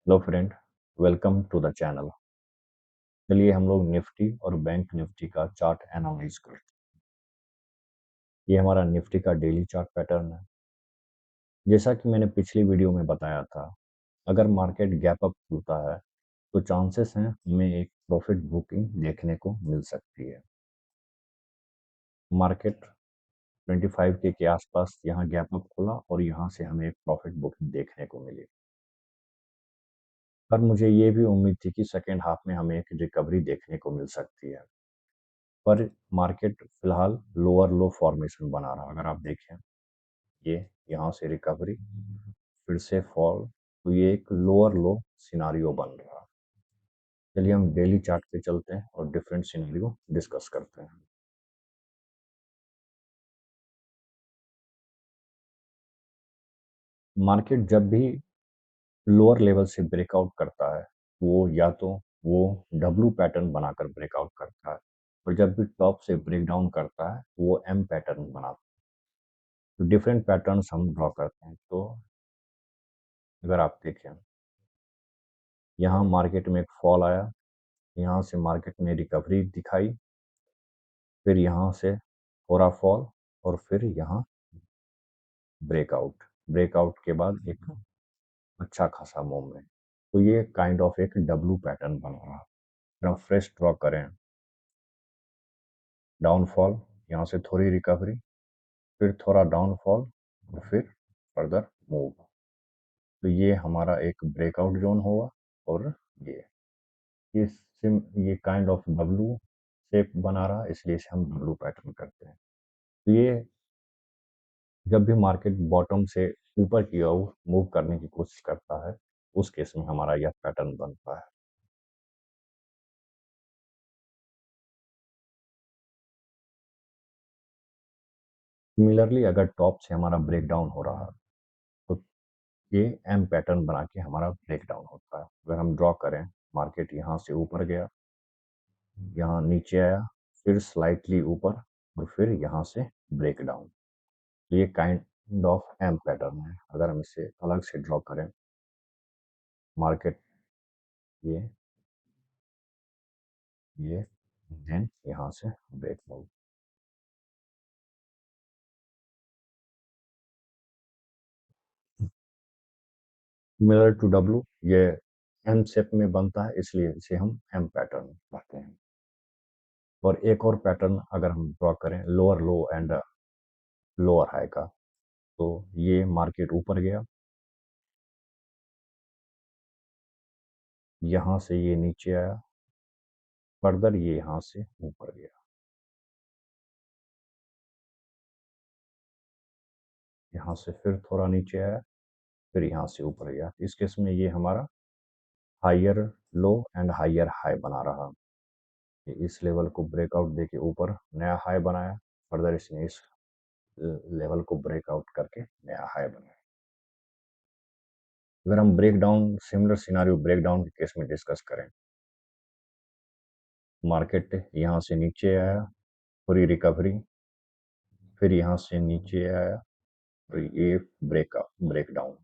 Hello friend, welcome to the channel. चलिए हम लोग निफ्टी और बैंक निफ्टी का चार्ट एनालाइज करते हैं। ये हमारा निफ्टी का डेली चार्ट पैटर्न है। जैसा कि मैंने पिछली वीडियो में बताया था, अगर मार्केट गैप अप खुलता है तो चांसेस हैं हमें एक प्रॉफिट बुकिंग देखने को मिल सकती है। मार्केट 25 के आसपास यहाँ गैप अप खुला और यहाँ से हमें एक प्रॉफिट बुकिंग देखने को मिली। पर मुझे ये भी उम्मीद थी कि सेकेंड हाफ में हमें एक रिकवरी देखने को मिल सकती है। पर मार्केट फिलहाल लोअर लो फॉर्मेशन बना रहा। अगर आप देखें, ये यहाँ से रिकवरी, फिर से फॉल, तो ये एक लोअर लो सिनारियो बन रहा। चलिए हम डेली चार्ट पे चलते हैं और डिफरेंट सिनारियो डिस्कस करते हैं। मार्केट जब भी लोअर लेवल से ब्रेकआउट करता है, वो या तो वो डब्लू पैटर्न बनाकर ब्रेकआउट करता है, और जब भी टॉप से ब्रेक डाउन करता है तो वो एम पैटर्न बनाता है। तो डिफरेंट पैटर्न्स हम ड्रॉ करते हैं। तो अगर आप देखें, यहाँ मार्केट में एक फॉल आया, यहाँ से मार्केट ने रिकवरी दिखाई, फिर यहाँ से थोड़ा फॉल, और फिर यहाँ ब्रेकआउट। ब्रेकआउट के बाद एक अच्छा खासा मूवमेंट। तो ये काइंड ऑफ एक डब्लू पैटर्न बन रहा। अगर हम फ्रेश ड्रॉ करें, डाउनफॉल, यहाँ से थोड़ी रिकवरी, फिर थोड़ा डाउनफॉल, और फिर फर्दर मूव। तो ये हमारा एक ब्रेकआउट जोन होगा। और ये ये सिम ये काइंड ऑफ डब्लू शेप बना रहा, इसलिए इसे हम डब्लू पैटर्न करते हैं। तो ये जब भी मार्केट बॉटम से ऊपर की ओर मूव करने की कोशिश करता है, उस केस में हमारा यह पैटर्न बनता है। सिमिलरली अगर टॉप से हमारा ब्रेक डाउन हो रहा है, तो ये एम पैटर्न बना के हमारा ब्रेक डाउन होता है। अगर हम ड्रॉ करें, मार्केट यहाँ से ऊपर गया, यहाँ नीचे आया, फिर स्लाइटली ऊपर, और फिर यहाँ से ब्रेक डाउन। ये काइंड ऑफ एम पैटर्न है। अगर हम इसे अलग से ड्रॉ करें, मार्केट ये देन यहाँ से break down. Mirror to W, ये एम शेप में बनता है, इसलिए इसे हम एम पैटर्न कहते हैं। और एक और पैटर्न अगर हम ड्रॉ करें lower low and lower high का, तो ये मार्केट ऊपर गया, यहाँ से ये नीचे आया, फर्दर ये यहाँ से ऊपर गया, यहाँ से फिर थोड़ा नीचे आया, फिर यहाँ से ऊपर गया। इस केस में ये हमारा higher low and higher high बना रहा। ये इस लेवल को ब्रेकआउट देके ऊपर नया हाई बनाया, फर्दर इसने इस लेवल को ब्रेकआउट करके नया हाई बनाया। अगर हम break down, similar scenario break down के केस में डिस्कस करें, मार्केट यहाँ से नीचे आया, पूरी रिकवरी, फिर यहाँ से नीचे आया, और ये ब्रेक डाउन।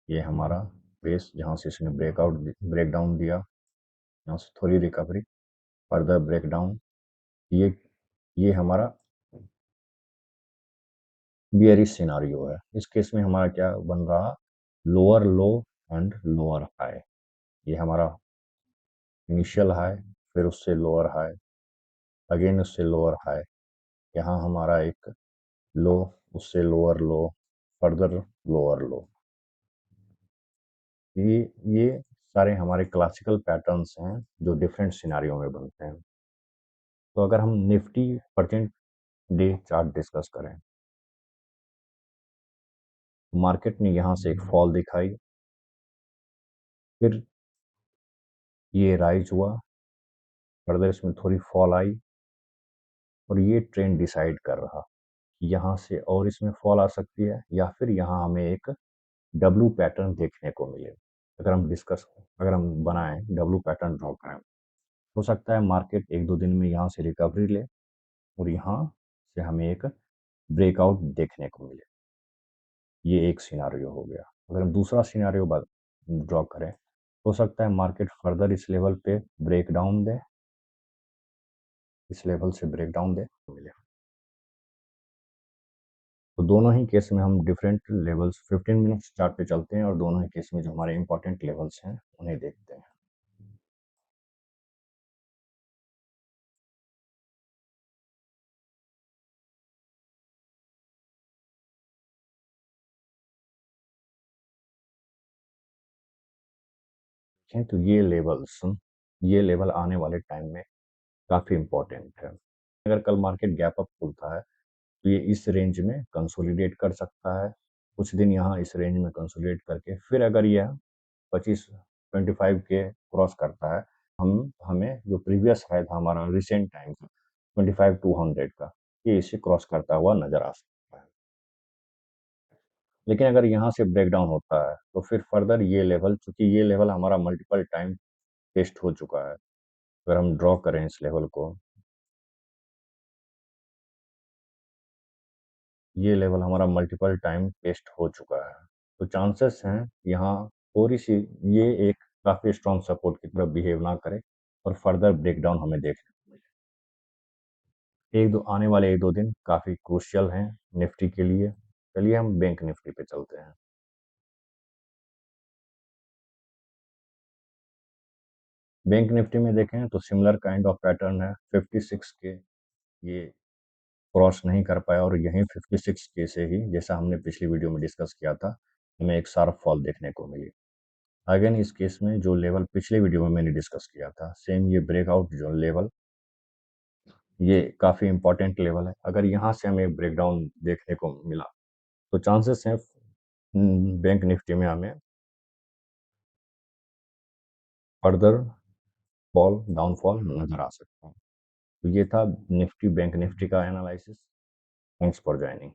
ये हमारा बेस, जहाँ से इसने ब्रेक डाउन दिया, यहाँ से थोड़ी रिकवरी, फर्दर ब्रेक डाउन। ये हमारा बियरिश सिनारियो है। इस केस में हमारा क्या बन रहा, lower low and lower high. ये हमारा इनिशियल हाई, फिर उससे लोअर हाई, अगेन उससे लोअर हाई, यहाँ हमारा एक लो, उससे लोअर लो, फर्दर लोअर लो। ये सारे हमारे क्लासिकल पैटर्न्स हैं जो डिफरेंट सिनारियों में बनते हैं। तो अगर हम Nifty percent day chart discuss करें, मार्केट ने यहाँ से एक फॉल दिखाई, फिर ये राइज हुआ, फर्दर इसमें थोड़ी फॉल आई, और ये ट्रेंड डिसाइड कर रहा कि यहाँ से और इसमें फॉल आ सकती है, या फिर यहाँ हमें एक डब्लू पैटर्न देखने को मिले। अगर हम बनाएं, डब्लू पैटर्न ड्रॉ करें, हो सकता है मार्केट एक दो दिन में यहाँ से रिकवरी ले, और यहाँ से हमें एक ब्रेकआउट देखने को मिले। ये एक सिनारियो हो गया। अगर हम दूसरा सिनारियो ड्रॉ करें, हो सकता है मार्केट फर्दर इस लेवल पे ब्रेक डाउन दे, इस लेवल से ब्रेक डाउन दे मिले। तो दोनों ही केस में हम डिफरेंट लेवल्स 15 मिनट्स चार्ट पे चलते हैं और दोनों ही केस में जो हमारे इंपॉर्टेंट लेवल्स हैं उन्हें देखते हैं। देखें तो ये लेवल आने वाले टाइम में काफ़ी इम्पोर्टेंट है। अगर कल मार्केट गैप अप खुलता है तो ये इस रेंज में कंसोलिडेट कर सकता है, कुछ दिन यहाँ इस रेंज में कंसोलिडेट करके फिर अगर यह 25 के क्रॉस करता है, हम हमें जो प्रीवियस हाई था हमारा रिसेंट टाइम का 25,200 का, ये इसे क्रॉस करता हुआ नजर आ सकता है। लेकिन अगर यहाँ से ब्रेकडाउन होता है तो फिर फर्दर ये लेवल, चूंकि ये लेवल हमारा मल्टीपल टाइम टेस्ट हो चुका है, अगर हम ड्रॉ करें इस लेवल को, ये लेवल हमारा मल्टीपल टाइम टेस्ट हो चुका है, तो चांसेस हैं यहाँ थोड़ी सी ये एक काफ़ी स्ट्रॉन्ग सपोर्ट की तरफ बिहेव ना करे और फर्दर ब्रेकडाउन हमें देखने को मिले। आने वाले एक दो दिन काफ़ी क्रूशियल हैं निफ्टी के लिए। चलिए हम बैंक निफ्टी पे चलते हैं। बैंक निफ्टी में देखें तो सिमिलर काइंड ऑफ पैटर्न है, 56 के ये क्रॉस नहीं कर पाया और यहीं 56 के से ही, जैसा हमने पिछली वीडियो में डिस्कस किया था, हमें एक शार्प फॉल देखने को मिली। अगेन इस केस में जो लेवल पिछले वीडियो में मैंने डिस्कस किया था, सेम ये ब्रेकआउट जो लेवल, ये काफ़ी इंपॉर्टेंट लेवल है। अगर यहाँ से हमें ब्रेकडाउन देखने को मिला तो चांसेस हैं बैंक निफ्टी में हमें फर्दर फॉल, डाउनफॉल नजर आ सकता है। तो ये था निफ्टी बैंक निफ्टी का एनालिसिस। Thanks for joining.